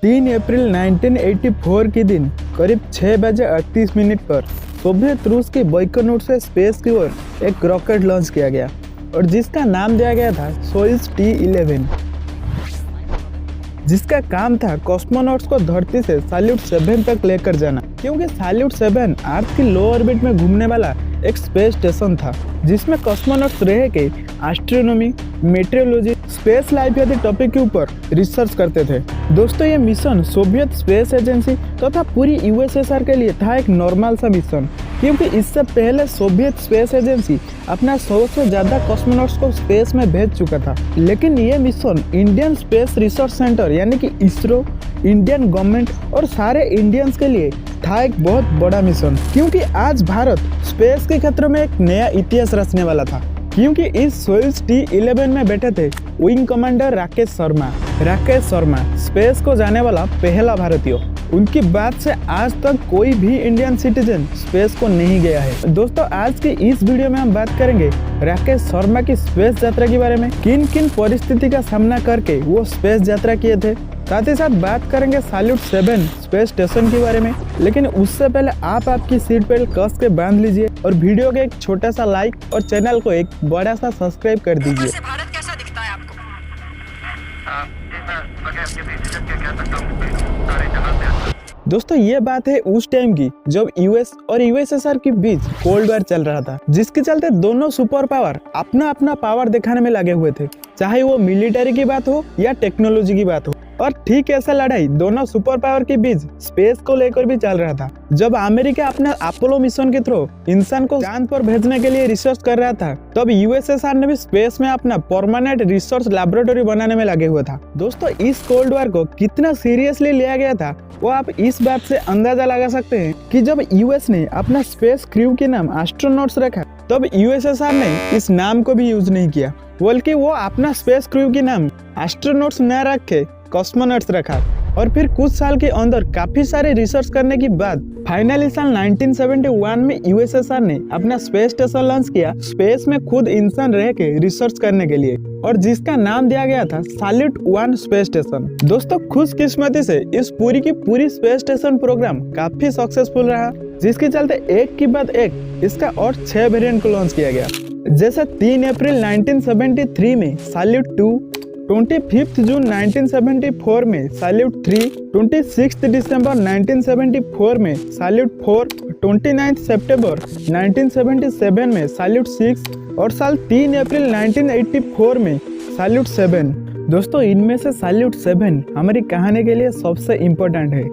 3 अप्रैल 1984 के दिन करीब 6:38 पर सोवियत रूस के बाइकोनूर से स्पेस की ओर एक रॉकेट लॉन्च किया गया और जिसका नाम दिया गया था सोयुज T-11, जिसका काम था कॉस्मोनॉट्स को धरती से सैल्यूट 7 तक लेकर जाना, क्योंकि सैल्यूट 7 अर्थ की लो ऑर्बिट में घूमने वाला एक स्पेस स्टेशन था जिसमें कॉस्मोनॉट्स रह के एस्ट्रोनॉमी, मेट्रोलॉजी, स्पेस लाइफ आदि टॉपिक के ऊपर रिसर्च करते थे। दोस्तों, ये मिशन सोवियत स्पेस एजेंसी तथा पूरी यूएसएसआर के लिए था एक नॉर्मल सा मिशन, क्योंकि इससे पहले सोवियत स्पेस एजेंसी अपना 100 से ज्यादा कॉस्मोनॉट्स को स्पेस में भेज चुका था। लेकिन ये mission Indian space research centre यानी कि इसरो, इंडियन गवर्नमेंट और सारे इंडियंस के लिए था एक बहुत बड़ा मिशन, क्योंकि आज भारत स्पेस के क्षेत्र में एक नया इतिहास रचने वाला था। क्योंकि इस सोयुज T-11 में बैठे थे wing commander Rakesh Sharma space को जाने वाला पहला भारतीय। उनकी बात से आज तक कोई भी इंडियन सिटीजन स्पेस को नहीं गया है। दोस्तों, आज की इस वीडियो में हम बात करेंगे राकेश शर्मा की स्पेस यात्रा के बारे में, किन किन परिस्थिति का सामना करके वो स्पेस यात्रा किए थे। साथ ही साथ बात करेंगे सैल्यूट 7 स्पेस स्टेशन के बारे में। लेकिन उससे पहले आप आपकी सीट बेल्ट कस के बांध लीजिए और वीडियो को एक छोटा सा लाइक और चैनल को एक बड़ा सा सब्सक्राइब कर दीजिए। भारत कैसा दिखता है आपको? दोस्तों, ये बात है उस टाइम की जब यूएस और यूएसएसआर के बीच कोल्ड वॉर चल रहा था, जिसके चलते दोनों सुपर पावर अपना अपना पावर दिखाने में लगे हुए थे, चाहे वो मिलिट्री की बात हो या टेक्नोलॉजी की बात हो। और ठीक ऐसा लड़ाई दोनों सुपर पावर के बीच स्पेस को लेकर भी चल रहा था। जब अमेरिका अपने अपोलो मिशन के थ्रू इंसान को चांद पर भेजने के लिए रिसर्च कर रहा था, तब यूएसएसआर ने भी स्पेस में अपना परमानेंट रिसर्च लैबोरेटरी बनाने में लगे हुए था। दोस्तों, इस कोल्ड वॉर को कितना सीरियसली लिया गया था वो आप इस बात से अंदाजा लगा सकते हैं कि जब यूएस ने अपना स्पेस क्रू के नाम एस्ट्रोनॉट्स रखा, तब यूएसएसआर ने इस नाम को भी यूज नहीं किया, बल्कि वो अपना स्पेस क्रू के नाम एस्ट्रोनॉट्स न रख के कॉस्मोनॉट्स रखा। और फिर कुछ साल के अंदर काफी सारे रिसर्च करने के बाद फाइनली साल 1971 में यूएसएसआर ने अपना स्पेस स्टेशन लॉन्च किया, स्पेस में खुद इंसान रह के रिसर्च करने के लिए, और जिसका नाम दिया गया था सैल्यूट 1 स्पेस स्टेशन। दोस्तों, खुशकिस्मती से इस पूरी की पूरी स्पेस स्टेशन प्रोग्राम काफी सक्सेसफुल रहा, जिसके चलते एक के बाद एक इसका और 6 वेरिएंट को लॉन्च किया गया। जैसे 3 अप्रैल 1973 में सैल्यूट 2, 25 जून 1974 में सैल्यूट 3, 26 दिसंबर 1974 में सैल्यूट 4, 29 सितंबर 1977 में सैल्यूट 6 और साल 3 अप्रैल 1984 में सैल्यूट 7। दोस्तों, इनमें से सैल्यूट 7 हमारी कहानी के लिए सबसे इम्पोर्टेंट है,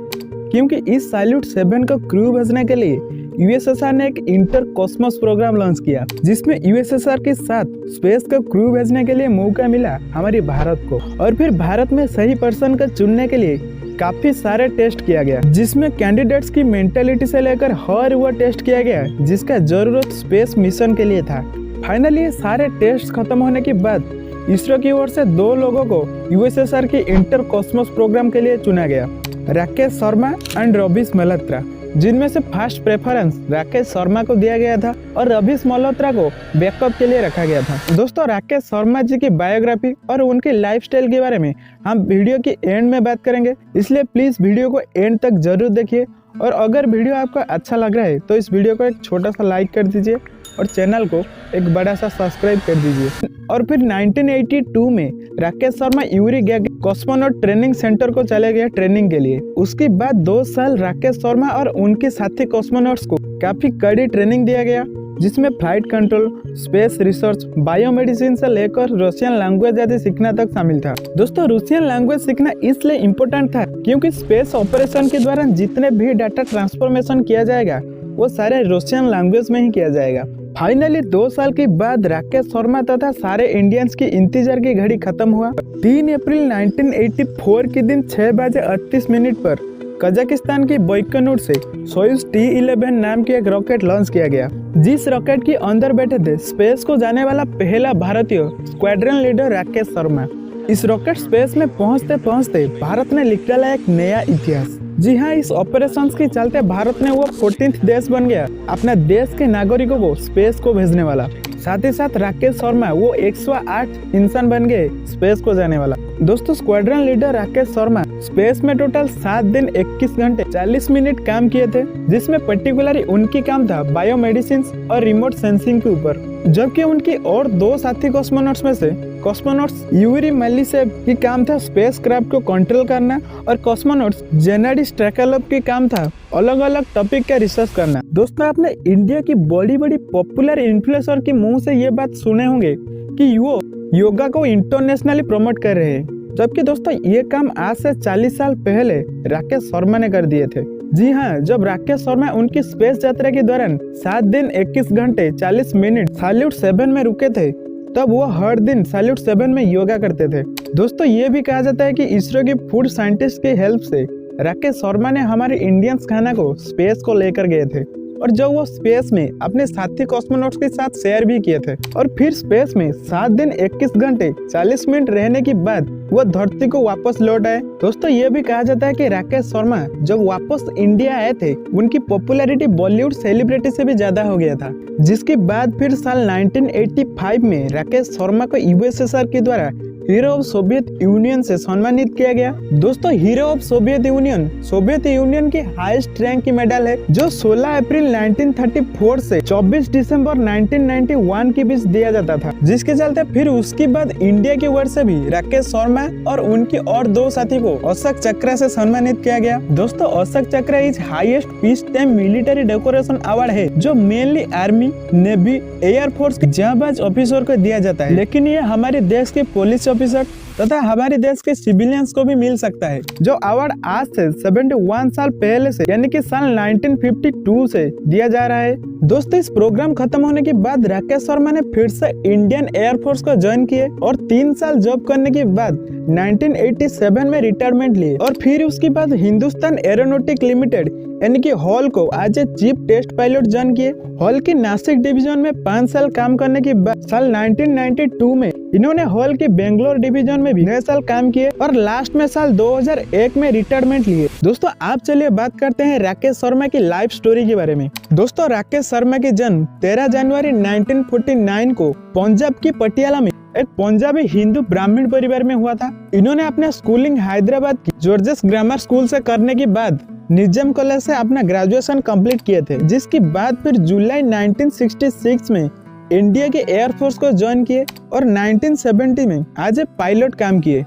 क्योंकि इस सैल्यूट 7 को क्रू भेजने के लिए यूएसएसआर ने एक इंटर कॉस्मोस प्रोग्राम लॉन्च किया, जिसमें यूएसएसआर के साथ स्पेस का क्रू भेजने के लिए मौका मिला हमारे भारत को। और फिर भारत में सही पर्सन को चुनने के लिए काफी सारे टेस्ट किया गया, जिसमें कैंडिडेट्स की मेंटालिटी से लेकर हर वो टेस्ट किया गया जिसका जरूरत स्पेस मिशन के लिए था। फाइनली ये सारे टेस्ट खत्म होने के बाद इसरो की ओर से 2 लोगों को यूएसएसआर के इंटर कॉस्मोस प्रोग्राम के लिए चुना गया, राकेश शर्मा एंड रवीश मल्होत्रा, जिनमें से फर्स्ट प्रेफरेंस राकेश शर्मा को दिया गया था और रवीश मल्होत्रा को बैकअप के लिए रखा गया था। दोस्तों, राकेश शर्मा जी की बायोग्राफी और उनकी लाइफस्टाइल के बारे में हम वीडियो के एंड में बात करेंगे, इसलिए प्लीज वीडियो को एंड तक जरूर देखिए। और अगर वीडियो आपको अच्छा लग रहा है तो इस वीडियो को एक छोटा सा लाइक कर दीजिए और चैनल को एक बड़ा सा सब्सक्राइब कर दीजिए। और फिर 1982 में Rakesh Sharma Yuri Gagarin cosmonaut training centre को चले गए ट्रेनिंग के लिए। उसके बाद 2 साल राकेश शर्मा और उनके साथी कॉस्मोनॉट्स को काफी कड़ी ट्रेनिंग दिया गया, जिसमें flight control, space research, biomedicine से लेकर रशियन लैंग्वेज आदि सीखना तक शामिल था। दोस्तों, रशियन लैंग्वेज सीखना इसलिए इम्पोर्टेंट था क्योंकि स्पेस ऑपरेशन के दौरान जितने भी डाटा ट्रांसफॉर्मेशन किया जाएगा वो सारे रशियन लैंग्वेज में ही किया जाएगा। फाइनली 2 साल के बाद राकेश शर्मा तथा सारे इंडियंस की इंतजार की घड़ी खत्म हुआ। 3 अप्रैल 1984 के दिन 6:38 पर कजाकिस्तान के बाइकोनूर से सोयुज T-11 नाम की एक रॉकेट लॉन्च किया गया, जिस रॉकेट के अंदर बैठे थे स्पेस को जाने वाला पहला भारतीय स्क्वाड्रन लीडर राकेश शर्मा। इस रॉकेट स्पेस में पहुंचते पहुंचते भारत ने लिख डाला एक नया इतिहास। जी हाँ, इस ऑपरेशन के चलते भारत ने वो 14th देश बन गया अपने देश के नागरिकों को स्पेस को भेजने वाला। साथ ही साथ राकेश शर्मा वो 108 इंसान बन गए स्पेस को जाने वाला। दोस्तों squadron leader Rakesh Sharma space में टोटल 7 दिन 21 घंटे 40 मिनट काम किए थे, जिसमें पर्टिकुलरली उनकी काम था बायोमेडिसिन और रिमोट सेंसिंग के ऊपर। जबकि उनकी और 2 साथी कॉस्मोनॉट्स में से कॉस्मोनॉट्स यूरी मेलिसेव की काम था स्पेस क्राफ्ट को कंट्रोल करना और कॉस्मोनॉट्स जेनाडी स्ट्रैकालोव की काम था अलग अलग टॉपिक का रिसर्च करना। दोस्तों आपने इंडिया की बड़ी बड़ी पॉपुलर इन्फ्लुएंसर के मुंह से ये बात सुने होंगे कि वो योगा को इंटरनेशनली प्रमोट कर रहे हैं, जबकि दोस्तों ये काम आज से 40 साल पहले राकेश शर्मा ने कर दिए थे। जी हाँ, जब राकेश शर्मा उनकी स्पेस यात्रा के दौरान 7 दिन 21 घंटे 40 मिनट सैल्यूट 7 में रुके थे, तब वो हर दिन सैल्यूट 7 में योगा करते थे। दोस्तों ये भी कहा जाता है कि इसरो की फूड साइंटिस्ट की हेल्प से राकेश शर्मा ने हमारे इंडियंस खाना को स्पेस को लेकर गए थे, और जब वो स्पेस में अपने साथी कॉस्मोनॉट्स के साथ शेयर भी किए थे, और फिर स्पेस में 7 दिन 21 घंटे 40 मिनट रहने के बाद वो धरती को वापस लौट आए। दोस्तों ये भी कहा जाता है कि राकेश शर्मा जब वापस इंडिया आए थे, उनकी पॉपुलैरिटी बॉलीवुड सेलिब्रिटी से भी ज्यादा हो गया था, जिसके बाद फिर साल 1985 में राकेश शर्मा को यूएसएसआर के द्वारा हीरो ऑफ सोवियत यूनियन से सम्मानित किया गया। दोस्तों हीरो ऑफ सोवियत यूनियन की हाईएस्ट रैंक की मेडल है, जो 16 अप्रैल 1934 से 24 दिसंबर 1991 के बीच दिया जाता था, जिसके चलते फिर उसके बाद इंडिया की ओर से भी राकेश शर्मा और उनके और 2 साथी को अशोक चक्र से सम्मानित किया गया। दोस्तों अशोक चक्र is highest peace time military decoration award है, जो मेनली आर्मी, नेवी, एयरफोर्स के जांबाज ऑफिसर को दिया जाता है, लेकिन ये हमारे देश के पुलिस ऑफिसर तथा हमारे देश के सिविलियंस को भी मिल सकता है। जो अवार्ड आज से 71 साल पहले से यानी कि साल 1952 से दिया जा रहा है। दोस्तों इस प्रोग्राम खत्म होने के बाद राकेश शर्मा ने फिर से इंडियन एयरफोर्स को ज्वाइन किए और 3 साल जॉब करने के बाद 1987 में रिटायरमेंट लिए, और फिर उसके बाद हिंदुस्तान एरोनॉटिक लिमिटेड यानी कि हॉल को आज चीफ टेस्ट पायलट ज्वाइन किए। हॉल की नासिक डिवीजन में 5 साल काम करने के बाद साल 1992 में इन्होंने हॉल के बेंगलोर डिवीजन में भी 9 साल काम किए और लास्ट में साल 2001 में रिटायरमेंट लिए। दोस्तों आप चलिए बात करते हैं राकेश शर्मा की लाइफ स्टोरी के बारे में। दोस्तों राकेश शर्मा के जन्म 13 जनवरी 1949 को पंजाब की पटियाला में एक पंजाबी हिंदू ब्राह्मण परिवार में हुआ था। इन्होंने अपना स्कूलिंग हैदराबाद की जॉर्जेस ग्रामर स्कूल से करने के बाद निजाम कॉलेज से अपना ग्रेजुएशन कंप्लीट किए थे, जिसके बाद फिर जुलाई 1966 में इंडिया के एयरफोर्स को ज्वाइन किए और 1970 में एज ए पायलट काम किए।